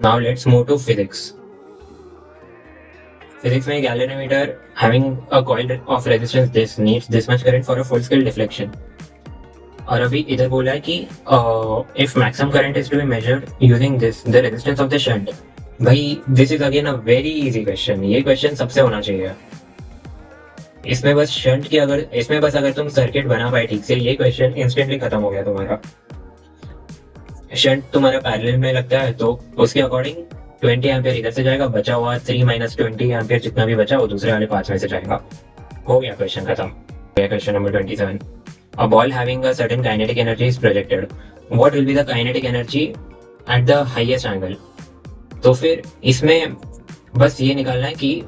Now let's move to physics. Physics में galvanometer having a coil of resistance this needs this much current for a full scale deflection. और अभी इधर बोला है कि if maximum current is to be measured using this the resistance of the shunt. भाई this is again a very easy question, ये question सबसे होना चाहिए। इसमें बस शंट की अगर तुम सर्किट बना पाए ठीक से, ये क्वेश्चन इंस्टेंटली खत्म हो गया तुम्हारा। शंट तुम्हारा पैरेलल में लगता है तो उसके अकॉर्डिंग 20 एम्पियर इधर से जाएगा, बचा हुआ 3 माइनस 20 एम्पियर जितना भी बचा वो दूसरे वाले 5 में से जाएगा। हो गया क्वेश्चन खत्म। Question number 27। A ball having a certain kinetic energy is projected. What will be the kinetic energy at the highest angle? तो फिर इसमें बस ये निकालना है कि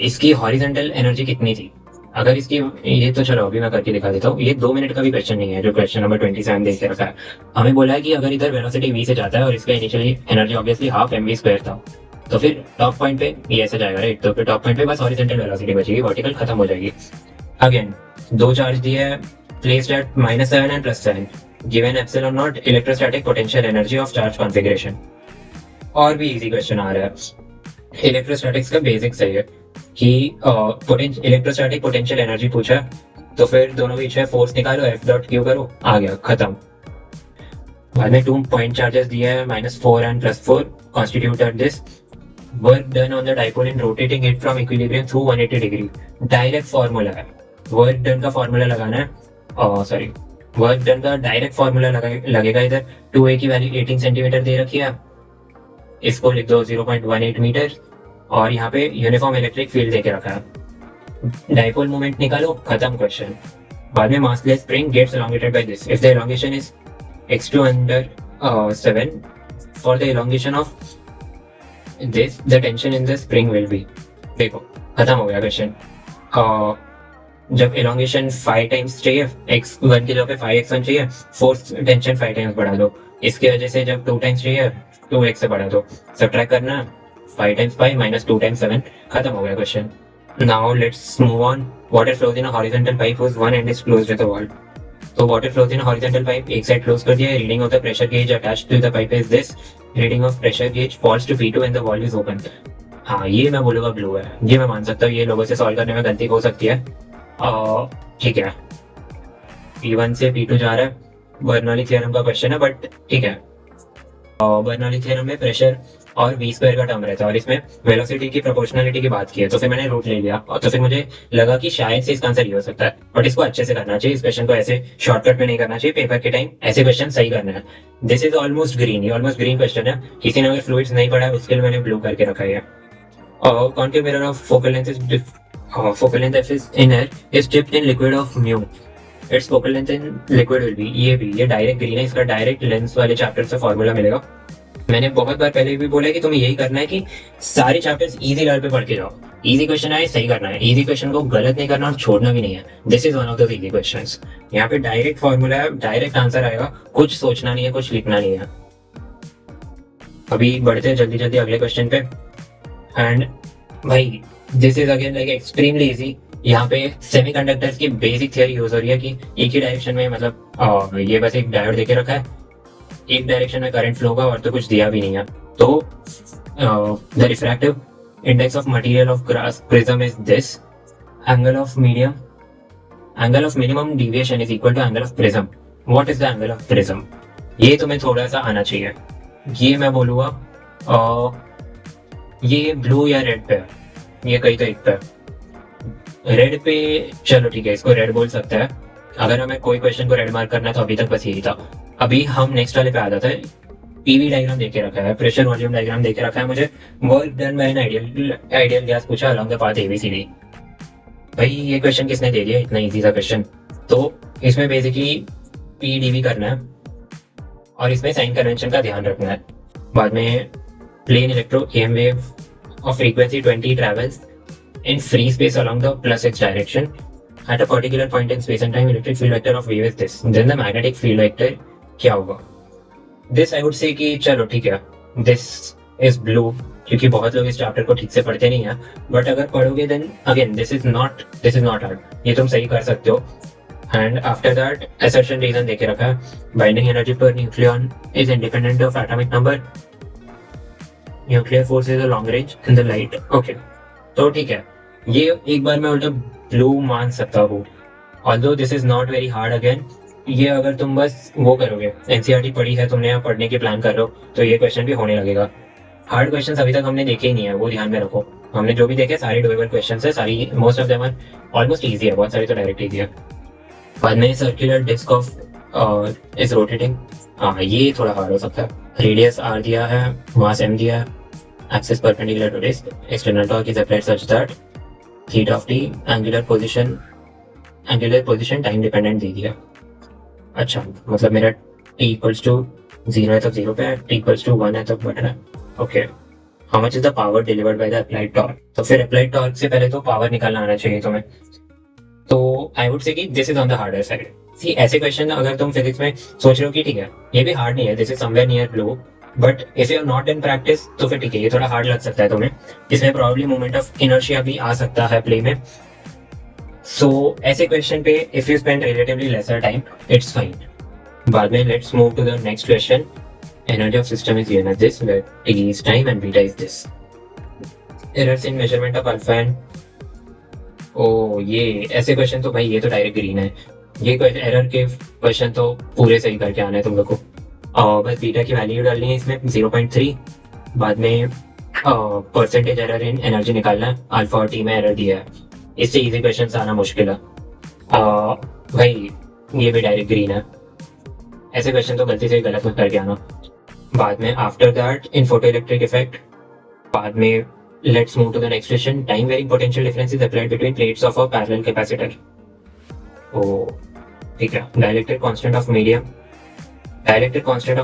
इसकी हॉरिजेंटल एनर्जी कितनी थी। अगर इसकी ये तो चलो अभी मैं करके दिखा देता हूँ, ये 2 मिनट का भी क्वेश्चन नहीं है जो क्वेश्चन नंबर 27 देख के रखा है। हमें बोला है कि अगर इधर वेलोसिटी v से जाता है और इसका initially energy obviously half mv square था, तो फिर टॉप पॉइंट पे ये ऐसे जाएगा राइट। तो फिर टॉप पॉइंट पे बस हॉरिजेंटल वेलोसिटी बचेगी, वर्टिकल खत्म हो जाएगी। अगेन 2 चार्ज दिए है placed at -7 and +7, given epsilon naught electrostatic potential energy of charge configuration। और भी इजी क्वेश्चन आ रहा है। इलेक्ट्रोस्टैटिक्स का बेसिक सही है कि इलेक्ट्रोस्टैटिक पोटेंशियल एनर्जी पूछा, तो फिर दोनों बीच में फोर्स निकालो, F डॉट क्यू करो, आ गया खत्म। बाद में 2 पॉइंट चार्जेस दिए हैं -4 and +4 constituted this work done on the dipole in rotating it from equilibrium through 180 degree. Direct formula है, वर्क डन का फॉर्मूला लगाना है, वर्क डन का डायरेक्ट फॉर्मूला लगेगा इधर। 2a की वैल्यू 18 सेंटीमीटर दे रखी है, इसको लिख दो 0.18 मीटर, और यहाँ पे यूनिफॉर्म इलेक्ट्रिक फील्ड देके रखा है। डाइपोल मोमेंट निकालो, खत्म क्वेश्चन। बाद में massless spring gets elongated by this if the elongation is x2 under 7 for the elongation of this the tension in the spring will be। देखो खत्म हो गया क्वेश्चन। जब एलोंगेशन 5 टाइम्स चाहिए, x1 की जगह पे 5x1 चाहिए, फोर्स टेंशन 5 टाइम्स बढ़ा दो। इसकी वजह से जब 2 टाइम्स चाहिए 2x से बढ़ा दो, सब्ट्रैक्ट करना 5 टाइम्स 5 माइनस 2 टाइम्स 7, खत्म हो गया question. Now let's move on. Water flows in a horizontal pipe whose one end is closed with a valve। तो water flows in a horizontal pipe, एक साइड क्लोज कर दिया है। Reading of the pressure gauge attached to the pipe is this. Reading of pressure gauge falls to P2 and the valve is open. हाँ ये मैं बोलूंगा blue है, ये मैं मान सकता हूँ, ये लोगों से सॉल्व करने में गलती हो सकती है। ठीक है, P1 से P2 जा रहा है, बर्नौली थ्योरम का क्वेश्चन है, बट ठीक है। बर्नौली थ्योरम में प्रेशर और v स्क्वायर का टर्म रहता है और इसमें वेलोसिटी की प्रोपोर्शनलिटी की बात की है, तो फिर मैंने रूट ले लिया और तो फिर मुझे लगा कि शायद से इसका आंसर ये हो सकता है, बट इसको अच्छे से करना चाहिए। इस क्वेश्चन को ऐसे शॉर्टकट में नहीं करना चाहिए, पेपर के टाइम ऐसे क्वेश्चन सही करना है। दिस इज ऑलमोस्ट ग्रीन, ये ऑलमोस्ट ग्रीन क्वेश्चन है। किसी ने अगर फ्लूइड्स नहीं पढ़ा है उसके लिए मैंने ब्लू करके रखा है। Concave mirror of focal length f is inner is dipped in liquid of mu। its focal length in liquid will be, ये डायरेक्ट ग्रीन है, इसका डायरेक्ट लेंस वाले चैप्टर से फॉर्मूला मिलेगा। मैंने बहुत बार पहले भी बोला है कि तुम्हें यही करना है कि सारे चैप्टर्स इजी लेवल पे पढ़ के जाओ। इजी क्वेश्चन आए सही करना है, इजी क्वेश्चन को गलत नहीं करना और छोड़ना भी नहीं है। This is one of the easy questions. यहाँ पे डायरेक्ट फॉर्मूला है, डायरेक्ट आंसर आएगा, कुछ सोचना नहीं है, कुछ लिखना नहीं है। अभी बढ़ते हैं जल्दी जल्दी अगले क्वेश्चन पे। एंड भाई this is again like extremely easy. यहाँ पे सेमीकंडक्टर्स की बेसिक थियरी यूज हो रही है कि एक ही डायरेक्शन में, मतलब ये बस एक डायोड देके रखा है, एक डायरेक्शन में करंट फ्लो होगा और तो कुछ दिया भी नहीं है। तो the refractive index of material of glass prism is this. Angle of minimum deviation is equal to angle of prism. What is the angle of prism? ये तुम्हें थोड़ा सा आना चाहिए। ये मैं बोलूँगा ये ब्लू या रेड पे है, ये कहीं तो एक पे रेड पे, चलो ठीक है इसको रेड बोल सकता है। अगर हमें कोई क्वेश्चन को रेड मार्क करना है तो अभी तक बस यही था। अभी हम नेक्स्ट वाले पे आ जाते हैं। पीवी डायग्राम देके रखा है, प्रेशर वॉल्यूम डायग्राम देके रखा है मुझे। Work done by an ideal gas पूछा अलोंग द पाथ ABCD। भाई ये क्वेश्चन किसने दे दिया, इतना इजी सा क्वेश्चन। तो इसमें बेसिकली PdV करना है और इसमें साइन कन्वेंशन का ध्यान रखना है। बाद में plane electro EM wave of frequency 20 travels in free space along the +x direction at a particular point in space and time। electric field vector of wave is this, then the magnetic field vector क्या होगा? This I would say कि चलो ठीक है, this is blue, क्योंकि बहुत लोग इस चैप्टर को ठीक से पढ़ते नहीं है, बट अगर पढ़ोगे then again this is not hard, ये तुम सही कर सकते हो। And after that assertion reason देके रखा है, binding energy per nucleon is independent of atomic number. Nuclear force is a long range in the light. Okay, तो ठीक है, ये एक बार मैं उल्टा ब्लू मान सकता हूँ, although this is not very hard again. ये अगर तुम बस वो करोगे, एनसीईआरटी पढ़ी है तुमने या पढ़ने की प्लान कर रहे हो, तो ये क्वेश्चन भी होने लगेगा। हार्ड क्वेश्चन अभी तक हमने देखे ही नहीं है, वो ध्यान में रखो। हमने जो भी देखे सारे डुएबल क्वेश्चन है, सारी most of them are almost easy है, बहुत सारी तो डायरेक्ट इजी है। बाद में circular disc of is rotating, हाँ ये थोड़ा हार्ड हो सकता है। रेडियस आर दिया है, मास एम दिया है, axis perpendicular to disc, external torque is applied such that theta of t, angular position time dependent दे दिया। अच्छा, मतलब मेरा t इक्वल्स टू 0 है तब 0 पे है, t इक्वल्स टू 1 है तब 1 है। Okay, how much is the power delivered by the applied torque? तो फिर अप्लाइड टॉर्क से पहले तो पावर निकालना आना चाहिए तुम्हें। तो आई वुड से कि this is on the harder side. See ऐसे क्वेश्चन अगर तुम फिजिक्स में सोच रहे हो कि ठीक है ये भी हार्ड नहीं है, this is somewhere near blue, but if you are not in practice तो फिर ठीक है ये थोड़ा हार्ड लग सकता है तुम्हें। इसमें प्रॉब्लली मोमेंट ऑफ इनर्शिया भी आ सकता है प्ले में। सो ऐसे क्वेश्चन पे if you spend relatively lesser time it's fine. बाद में let's move to the next question. Energy of system is given as this, where t is time and beta is this. Errors in measurement of alpha and ओ ये ऐसे question तो भाई ये तो direct green है। ये एरर के question तो पूरे सही करके आना है तुम लोग को। बस बीटा की वैल्यू डालनी है इसमें 0.3, बाद में परसेंटेज एरर इन एनर्जी निकालना है, अल्फा और टी में एरर दिया है। इससे इजी क्वेश्चन आना मुश्किल है। भाई ये भी डायरेक्ट ग्रीन है, ऐसे क्वेश्चन तो गलती से गलत मत करके आना। बाद में after that in photo electric effect, बाद में let's move to the next question. Time varying potential difference is applied between plates of a parallel capacitor. Oh, ठीक है। Dielectric constant of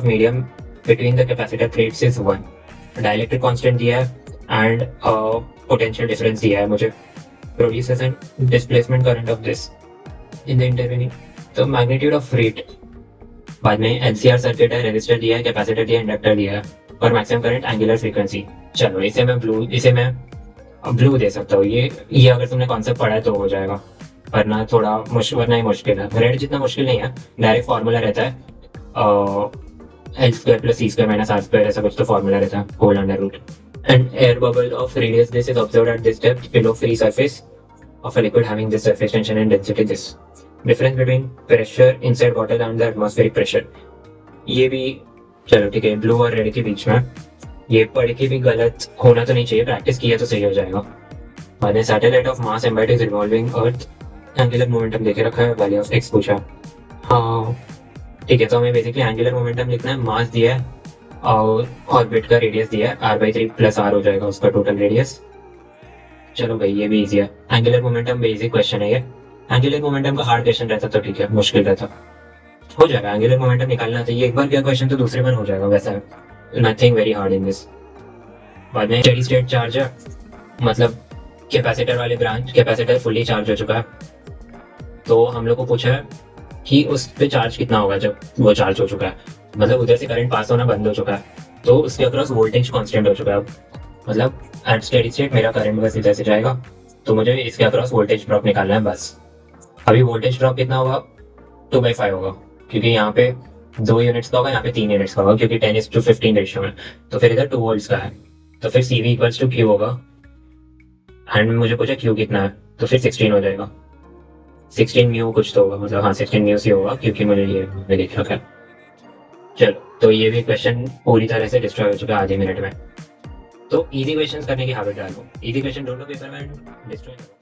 medium between the capacitor plates is 1. Dielectric constant दिया है and potential difference दिया है मुझे। Produces an displacement current of this in the intervening. तो magnitude of rate, बाद में LCR सर्किट है, रेजिस्टर दिया है, कैपेसिटर दिया है, इंडक्टर दिया है, और मैक्सिमम करंट, एंगुलर फ्रीक्वेंसी। चलो इसे मैं ब्लू दे सकता हूँ। ये अगर तुमने कॉन्सेप्ट पढ़ा है तो हो जाएगा, वरना थोड़ा वरना ही मुश्किल है। रेड जितना मुश्किल नहीं है, डायरेक्ट फार्मूला रहता है L square plus C square minus R square, ऐसा कुछ तो फार्मूला रहता है, whole under root. And air bubble of radius this is observed at this depth below free surface of a liquid having this surface tension and density this. Difference between pressure inside water and the atmospheric pressure. ये भी चलो ठीक है, blue और red के बीच में। ये पढ़ के भी गलत होना तो नहीं चाहिए, प्रैक्टिस किया तो सही हो जाएगा। मैंने satellite of mass embed is revolving earth, angular momentum देखे रखा है, वैल्यू ऑफ एक्स पूछा। हाँ ठीक है, तो हमें बेसिकली एंगुलर मोमेंटम लिखना है, मास दिया है और ऑर्बिट का रेडियस दिया है, r/3 प्लस r हो जाएगा उसका टोटल रेडियस। चलो भाई ये भी इजी है, एंगुलर मोमेंटम बेसिक क्वेश्चन है ये। एंगुलर मोमेंटम का हार्ड क्वेश्चन रहता तो ठीक है, मुश्किल रहता। हो जाएगा, एंगुलर मोमेंटम निकालना चाहिए, एक बार क्या क्वेश्चन तो दूसरे बार हो जाएगा, वैसा nothing very hard in this. बाद में स्टेडी स्टेट चार्ज है, मतलब कैपेसिटर वाले ब्रांच, कैपेसिटर फुल्ली चार्ज हो चुका है, तो हम लोग को पूछा है कि उस पे चार्ज कितना होगा जब वो चार्ज हो चुका है, मतलब उधर से करंट पास होना बंद हो चुका है, तो उसके अक्रॉस वोल्टेज कांस्टेंट हो चुका है। मतलब एट स्टेडी स्टेट मेरा करंट बस इधर से जाएगा, तो मुझे इसके अक्रॉस वोल्टेज ड्रॉप निकालना है बस। अभी वोल्टेज ड्रॉप कितना होगा, 2/5 होगा, क्योंकि यहाँ पे 2 यूनिट्स का होगा, यहाँ पे 3 यूनिट्स का होगा, क्योंकि 10:15 रेशियो में, तो फिर इधर 2 वोल्ट्स का है, तो फिर CV इक्वल्स टू Q होगा। एंड मुझे पूछा Q कितना है, तो फिर 16 हो जाएगा, 16 म्यू कुछ तो होगा, मतलब हाँ 16 म्यू से होगा, क्योंकि मुझे ये मैं देख रखा है। चलो तो ये भी क्वेश्चन पूरी तरह से डिस्ट्रॉय हो चुका है आधे मिनट में। तो इजी क्वेश्चन करने की हैबिट डालो, इजी क्वेश्चन ढूंढो पेपर में, डिस्ट्रॉय करो।